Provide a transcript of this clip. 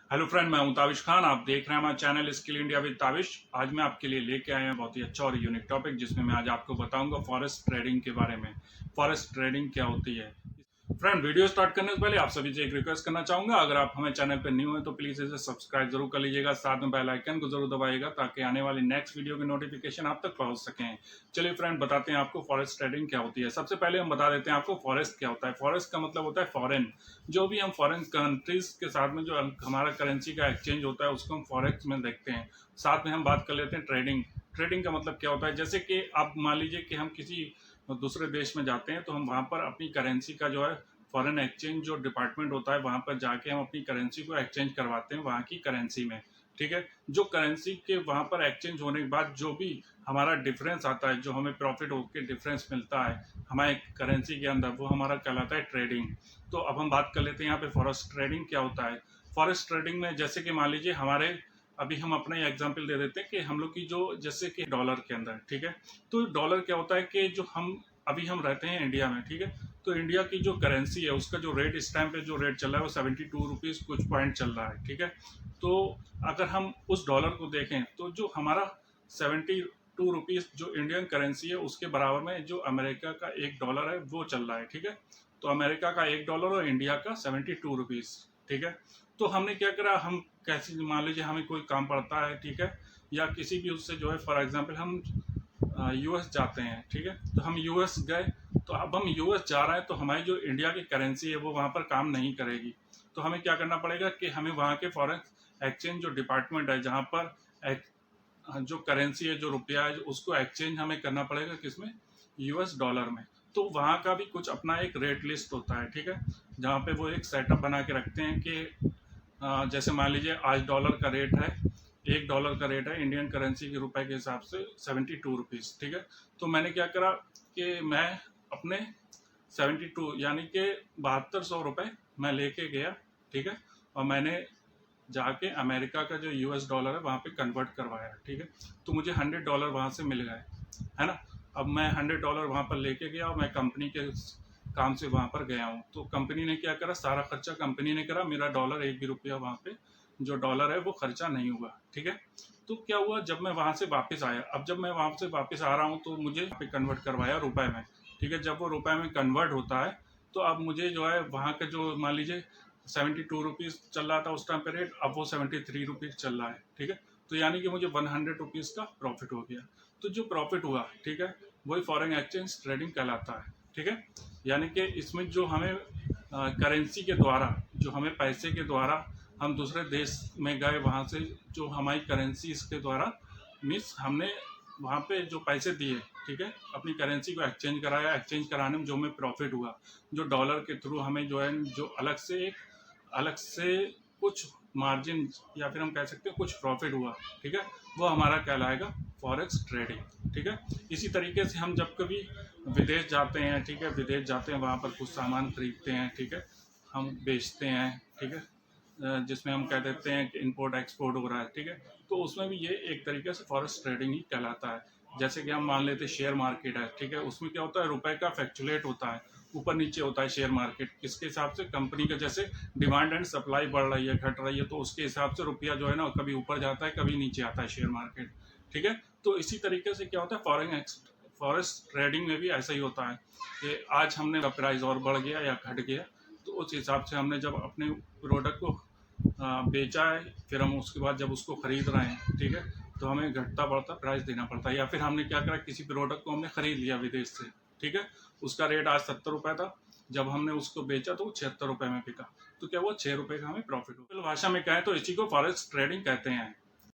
Hello friend, मैं हूं ताविश खान। आप देख रहे हैं हमारा channel skill India with Tavish. आज मैं आपके लिए लेके आया हूं बहुत ही अच्छा और यूनिक टॉपिक, जिसमें मैं आज आपको बताऊंगा फॉरेस्ट ट्रेडिंग के बारे में। फॉरेस्ट ट्रेडिंग क्या होती है। फ्रेंड, वीडियो स्टार्ट करने से पहले आप सभी से एक रिक्वेस्ट करना चाहूंगा, अगर आप हमें चैनल पर न्यू हैं तो प्लीज इसे सब्सक्राइब जरूर कर लीजिएगा, साथ में बेल आइकन को जरूर दबाइएगा ताकि आने वाली नेक्स्ट वीडियो की नोटिफिकेशन आप तक पहुंच सकें। चलिए फ्रेंड, बताते हैं आपको फॉरेस्ट ट्रेडिंग क्या होती है। सबसे पहले हम बता देते हैं आपको फॉरेस्ट क्या होता है। फॉरेस्ट का मतलब होता है फॉरेन। जो भी हम फॉरेन कंट्रीज के साथ में जो हमारा करेंसी का एक्सचेंज होता है उसको हम फॉरेक्स में देखते हैं। साथ में हम बात कर लेते हैं ट्रेडिंग। ट्रेडिंग का मतलब क्या होता है, जैसे कि आप मान लीजिए कि हम किसी दूसरे देश में जाते हैं तो हम वहाँ पर अपनी करेंसी का जो है फॉरेन एक्सचेंज जो डिपार्टमेंट होता है वहाँ पर जाके हम अपनी करेंसी को एक्सचेंज करवाते हैं वहाँ की करेंसी में। ठीक है। जो करेंसी के वहाँ पर एक्सचेंज होने के बाद जो भी हमारा डिफरेंस आता है, जो हमें प्रॉफिट होकर डिफरेंस मिलता है हमारे करेंसी के अंदर, वो हमारा कहलाता है ट्रेडिंग। तो अब हम बात कर लेते हैं यहाँ पे फॉरेस्ट ट्रेडिंग क्या होता है। फॉरेस्ट ट्रेडिंग में जैसे कि मान लीजिए हमारे, अभी हम अपना एग्जांपल दे देते हैं कि हम लोग की जो जैसे कि डॉलर के अंदर, ठीक है। तो डॉलर क्या होता है कि जो हम अभी हम रहते हैं इंडिया में, ठीक है। तो इंडिया की जो करेंसी है उसका जो रेट इस टाइम पे जो रेट चल रहा है वो 72 रुपीज़ कुछ पॉइंट चल रहा है, ठीक है। तो अगर हम उस डॉलर को देखें तो जो हमारा 72 रुपीज़ जो इंडियन करेंसी है उसके बराबर में जो अमेरिका का $1 है वो चल रहा है, ठीक है। तो अमेरिका का $1 और इंडिया का 72 रुपीज़, ठीक है। तो हमने क्या करा, हम कैसे मान लीजिए हमें कोई काम पड़ता है, ठीक है, या किसी भी उससे जो है फॉर एग्जांपल हम यूएस जाते हैं, ठीक है। तो हम यूएस गए, तो अब हम यूएस जा रहे हैं तो हमारी जो इंडिया की करेंसी है वो वहाँ पर काम नहीं करेगी। तो हमें क्या करना पड़ेगा कि हमें वहाँ के फॉरेन एक्सचेंज जो डिपार्टमेंट है जहाँ पर जो करेंसी है, जो रुपया है, उसको एक्सचेंज हमें करना पड़ेगा किसमें, यूएस डॉलर में। तो वहाँ का भी कुछ अपना एक रेट लिस्ट होता है, ठीक है, जहाँ पे वो एक सेटअप बना के रखते हैं कि जैसे मान लीजिए आज डॉलर का रेट है, $1 का रेट है इंडियन करेंसी के रुपए के हिसाब से 72 रुपीज़, ठीक है। तो मैंने क्या करा कि मैं अपने 72 यानी कि 7200 रुपये मैं लेके गया, ठीक है। और मैंने जाके अमेरिका का जो यूएस डॉलर है वहाँ पे कन्वर्ट करवाया, ठीक है। तो मुझे $100 वहाँ से मिल गए, है ना। अब मैं $100 वहाँ पर लेके गया और मैं कंपनी के काम से वहाँ पर गया हूँ। तो कंपनी ने क्या करा, सारा खर्चा कंपनी ने करा, मेरा डॉलर एक भी रुपया वहाँ पे जो डॉलर है वो खर्चा नहीं हुआ, ठीक है। तो क्या हुआ, जब मैं वहाँ से वापस आया, अब जब मैं वहाँ से वापस आ रहा हूँ तो मुझे पे कन्वर्ट करवाया रुपए में, ठीक है। जब वो रुपए में कन्वर्ट होता है तो अब मुझे जो है वहाँ का जो मान लीजिए 72 रुपीज़ चल रहा था उस टाइम पे रेट, अब वो 73 रुपीज़ चल रहा है, ठीक है। तो यानी कि मुझे 100 रुपीज़ का प्रॉफिट हो गया। तो जो प्रॉफिट हुआ, ठीक है, वही फॉरेन एक्सचेंज ट्रेडिंग कहलाता है, ठीक है। यानी कि इसमें जो हमें करेंसी के द्वारा, जो हमें पैसे के द्वारा हम दूसरे देश में गए, वहाँ से जो हमारी करेंसी इसके द्वारा मीन्स हमने वहाँ पे जो पैसे दिए, ठीक है, अपनी करेंसी को एक्सचेंज कराया, एक्सचेंज कराने में जो हमें प्रॉफिट हुआ, जो डॉलर के थ्रू हमें जो है जो अलग से कुछ मार्जिन या फिर हम कह सकते हैं कुछ प्रॉफिट हुआ, ठीक है, वो हमारा कहलाएगा फॉरेक्स ट्रेडिंग, ठीक है। इसी तरीके से हम जब कभी विदेश जाते हैं, ठीक है, विदेश जाते हैं वहाँ पर कुछ सामान खरीदते हैं, ठीक है, हम बेचते हैं, ठीक है, जिसमें हम कह देते हैं कि इंपोर्ट एक्सपोर्ट हो रहा है, ठीक है। तो उसमें भी ये एक तरीके से फॉरेक्स ट्रेडिंग ही कहलाता है। जैसे कि हम मान लेते हैं शेयर मार्केट है, ठीक है, उसमें क्या होता है, रुपए का फ्लक्चुएट होता है, ऊपर नीचे होता है शेयर मार्केट। किसके हिसाब से, कंपनी का जैसे डिमांड एंड सप्लाई बढ़ रही है घट रही है तो उसके हिसाब से रुपया जो है ना कभी ऊपर जाता है कभी नीचे आता है शेयर मार्केट, ठीक है। तो इसी तरीके से क्या होता है फॉरेक्स ट्रेडिंग में भी ऐसा ही होता है कि आज हमने का प्राइस और बढ़ गया या घट गया, तो उस हिसाब से हमने जब अपने प्रोडक्ट को बेचा है, फिर हम उसके बाद जब उसको खरीद रहे हैं, ठीक है, तो हमें घटता बढ़ता प्राइस देना पड़ता है। या फिर हमने क्या करा, किसी प्रोडक्ट को हमने खरीद लिया विदेश से, ठीक है, उसका रेट आज 70 रुपये था, जब हमने उसको बेचा तो वो 76 रुपये में बिका, तो क्या हुआ, 6 रुपये का हमें प्रॉफिट हुआ। भाषा में कहें तो इसी को फॉरेक्स ट्रेडिंग कहते हैं।